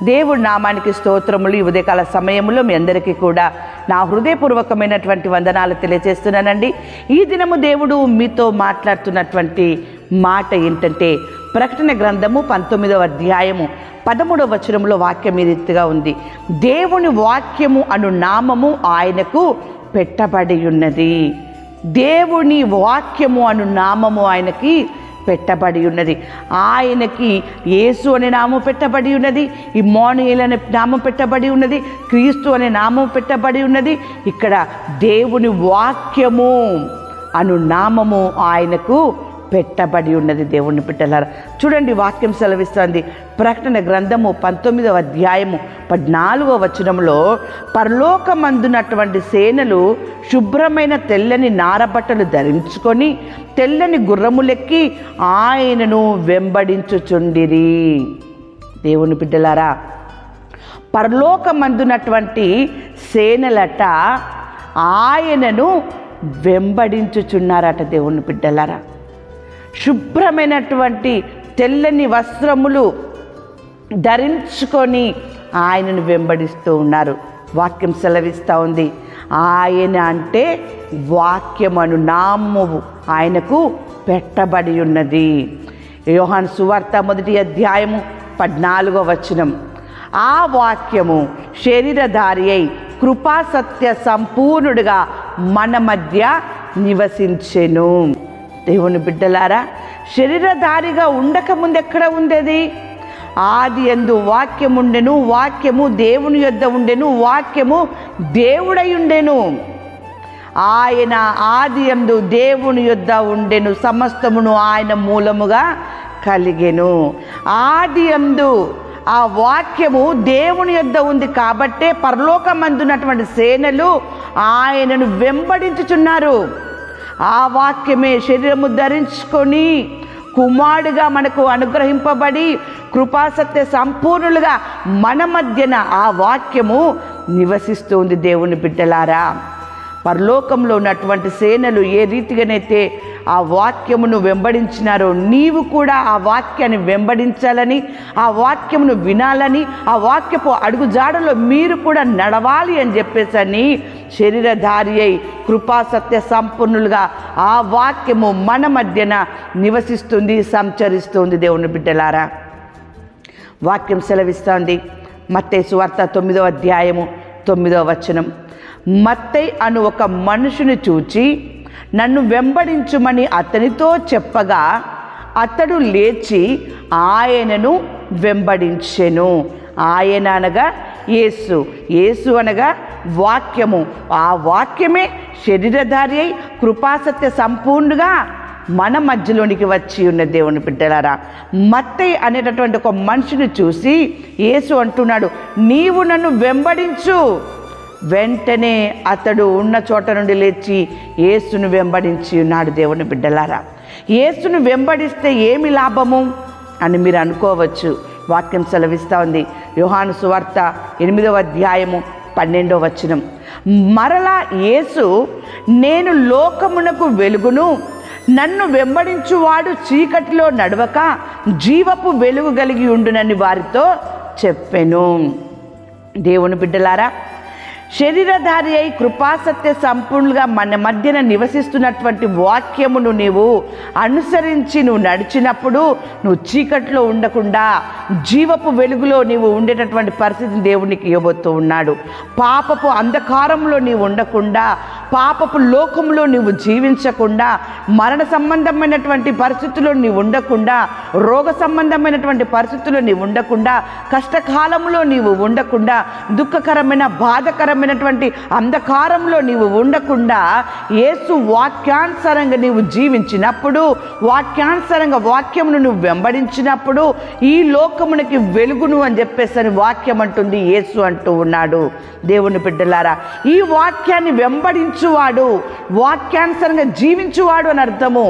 దేవుడి నామానికి స్తోత్రములు. ఈ ఉదయకాల సమయంలో మీ అందరికీ కూడా నా హృదయపూర్వకమైనటువంటి వందనాలు తెలియజేస్తున్నానండి. ఈ దినము దేవుడు మీతో మాట్లాడుతున్నటువంటి మాట ఏంటంటే, ప్రకటన గ్రంథము 19వ అధ్యాయము 13వ వచనంలో వాక్యం ఈ రీతిగా ఉంది. దేవుని వాక్యము అను నామము ఆయనకు పెట్టబడి ఉన్నది. దేవుని వాక్యము అను నామము ఆయనకి పెట్టబడి ఉన్నది. ఆయనకి యేసు అనే నామం పెట్టబడి ఉన్నది, ఇమ్మానుయేల్ అనే నామం పెట్టబడి ఉన్నది, క్రీస్తు అనే నామం పెట్టబడి ఉన్నది. ఇక్కడ దేవుని వాక్యము అను నామము ఆయనకు పెట్టబడి ఉన్నది. దేవుని బిడ్డలారా చూడండి, వాక్యం సెలవిస్తుంది. ప్రకటన గ్రంథము 19వ అధ్యాయము 14వ వచనంలో, పరలోకమందున్నటువంటి సేనలు శుభ్రమైన తెల్లని నారబట్టలు ధరించుకొని తెల్లని గుర్రములెక్కి ఆయనను వెంబడించుచుండిరి. దేవుని బిడ్డలారా, పరలోకమందున్నటువంటి సేనలట ఆయనను వెంబడించుచున్నారట. దేవుని బిడ్డలారా, శుభ్రమైనటువంటి తెల్లని వస్త్రములు ధరించుకొని ఆయనను వెంబడిస్తూ ఉన్నారు. వాక్యం సెలవిస్తూ ఉంది, ఆయన అంటే వాక్యమను నామము ఆయనకు పెట్టబడి ఉన్నది. యోహాను సువార్త 1వ అధ్యాయము 14వ వచనం, ఆ వాక్యము శరీరధారి అయి కృపా సత్య సంపూర్ణుడిగా మన మధ్య నివసించెను. దేవుని బిడ్డలారా, శరీరధారిగా ఉండకముందు ఎక్కడ ఉండేది? ఆది యందు వాక్యము ఉండెను, వాక్యము దేవుని యొద్ద ఉండెను, వాక్యము దేవుడై ఉండెను. ఆయన ఆది యందు దేవుని యొద్ద ఉండెను, సమస్తమును ఆయన మూలముగా కలిగెను. ఆది యందు ఆ వాక్యము దేవుని యొద్ద ఉంది కాబట్టే పరలోకమందున్నటువంటి సేనలు ఆయనను వెంబడించుచున్నారు. ఆ వాక్యమే శరీరము ధరించుకొని కుమారుడిగా మనకు అనుగ్రహింపబడి కృపాసత్య సంపూర్ణులుగా మన మధ్యన ఆ వాక్యము నివసిస్తూ ఉంది. దేవుని బిడ్డలారా, పరలోకంలో ఉన్నటువంటి సేనలు ఏ రీతిగానైతే ఆ వాక్యమును వెంబడించినారో, నీవు కూడా ఆ వాక్యాన్ని వెంబడించాలని, ఆ వాక్యమును వినాలని, ఆ వాక్యపు అడుగుజాడలో మీరు కూడా నడవాలి అని చెప్పేసని శరీరధారి అయి కృపాసత్య సంపూర్ణులుగా ఆ వాక్యము మన మధ్యన నివసిస్తుంది, సంచరిస్తుంది. దేవుని బిడ్డలారా, వాక్యం సెలవిస్తోంది. మత్తయి సువార్త 9వ అధ్యాయము 9వ వచనం, మత్తయి అను ఒక మనుషుని చూచి నన్ను వెంబడించుమని అతనితో చెప్పగా అతడు లేచి ఆయనను వెంబడించెను. ఆయన అనగా యేసు, యేసు అనగా వాక్యము. ఆ వాక్యమే శరీరధారి అయి కృపాసత్య సంపూర్ణంగా మన మధ్యలోనికి వచ్చి ఉన్న. దేవుని బిడ్డలారా, మత్తయి అనేటటువంటి ఒక మనిషిని చూసి యేసు అంటున్నాడు, నీవు నన్ను వెంబడించు. వెంటనే అతడు ఉన్న చోట నుండి లేచి యేసును వెంబడించి ఉన్నాడు. దేవుని బిడ్డలారా, యేసును వెంబడిస్తే ఏమి లాభము అని మీరు అనుకోవచ్చు. వాక్యం సెలవిస్తూ ఉంది. యోహాను సువార్త 8వ అధ్యాయము 12వ వచనం, మరలా యేసు, నేను లోకమునకు వెలుగును, నన్ను వెంబడించువాడు చీకటిలో నడవక జీవపు వెలుగు కలిగి ఉండునని వారితో చెప్పెను. దేవుని బిడ్డలారా, శరీరధారి అయి కృపాసత్య సంపూర్ణులుగా మన మధ్యన నివసిస్తున్నటువంటి వాక్యమును నీవు అనుసరించి నువ్వు నడిచినప్పుడు నువ్వు చీకట్లో ఉండకుండా జీవపు వెలుగులో నీవు ఉండేటటువంటి పరిస్థితిని దేవునికి ఇవ్వబోతూ ఉన్నాడు. పాపపు అంధకారంలో నీవు ఉండకుండా, పాపపు లోకంలో నీవు జీవించకుండా, మరణ సంబంధమైనటువంటి పరిస్థితుల్లో నీవు ఉండకుండా, రోగ సంబంధమైనటువంటి పరిస్థితుల్లో నీవు ఉండకుండా, కష్టకాలంలో నీవు ఉండకుండా, దుఃఖకరమైన బాధకరమైనటువంటి అంధకారంలో నీవు ఉండకుండా యేసు వాక్యానుసారంగా నీవు జీవించినప్పుడు, వాక్యానుసారంగా వాక్యమును నువ్వు వెంబడించినప్పుడు ఈ లోకమునికి వెలుగును అని చెప్పేసరి వాక్యం అంటుంది, యేసు అంటూ ఉన్నాడు. దేవుని బిడ్డలారా, ఈ వాక్యాన్ని వెంబడించువాడు, వాక్యానుసారంగా జీవించువాడు అని అర్థము.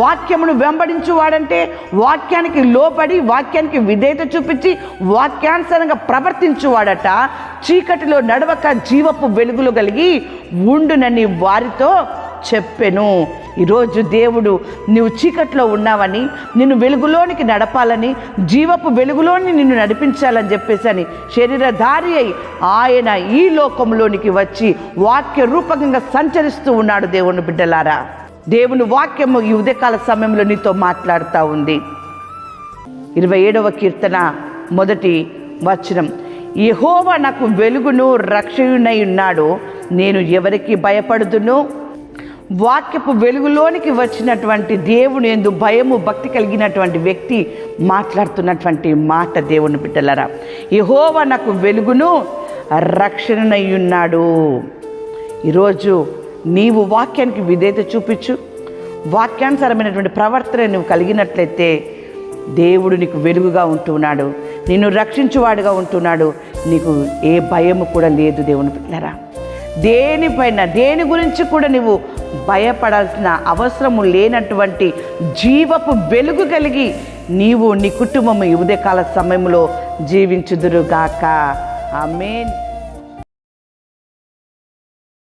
వాక్యమును వెంబడించువాడంటే వాక్యానికి లోబడి, వాక్యానికి విధేయత చూపించి వాక్యానుసారంగా ప్రవర్తించువాడట. చీకటిలో నడవక జీవపు వెలుగులు కలిగి ఉండునని వారితో చెప్పెను. ఈరోజు దేవుడు నువ్వు చీకట్లో ఉన్నావని, నిన్ను వెలుగులోనికి నడపాలని, జీవపు వెలుగులోని నిన్ను నడిపించాలని చెప్పేసి అని శరీరధారి అయి ఆయన ఈ లోకంలోనికి వచ్చి వాక్య రూపకంగా సంచరిస్తూ ఉన్నాడు. దేవుని బిడ్డలారా, దేవుని వాక్యము ఈ ఉదయకాల సమయంలో నీతో మాట్లాడుతూ ఉంది. 27వ కీర్తన 1వ వచనం, యెహోవా నాకు వెలుగును రక్షయునై ఉన్నాడు, నేను ఎవరికి భయపడుదును. వాక్యపు వెలుగులోనికి వచ్చినటువంటి దేవుని యందు భయము భక్తి కలిగినటువంటి వ్యక్తి మాట్లాడుతున్నటువంటి మాట. దేవుని బిడ్డలారా, యెహోవా నాకు వెలుగును రక్షణనై ఉన్నాడు. ఈరోజు నీవు వాక్యానికి విధేయత చూపించు, వాక్యానుసారమైనటువంటి ప్రవర్తన నువ్వు కలిగినట్లయితే దేవుడు నీకు వెలుగుగా ఉంటున్నాడు, నిన్ను రక్షించువాడుగా ఉంటున్నాడు. నీకు ఏ భయము కూడా లేదు. దేవుని బిడ్డలారా, దేని గురించి కూడా నువ్వు భయపడాల్సిన అవసరము లేనటువంటి జీవపు వెలుగు కలిగి నీవు నీ కుటుంబము ఈ ఉదయకాల సమయంలో జీవించుదురుగాక. ఆమేన్.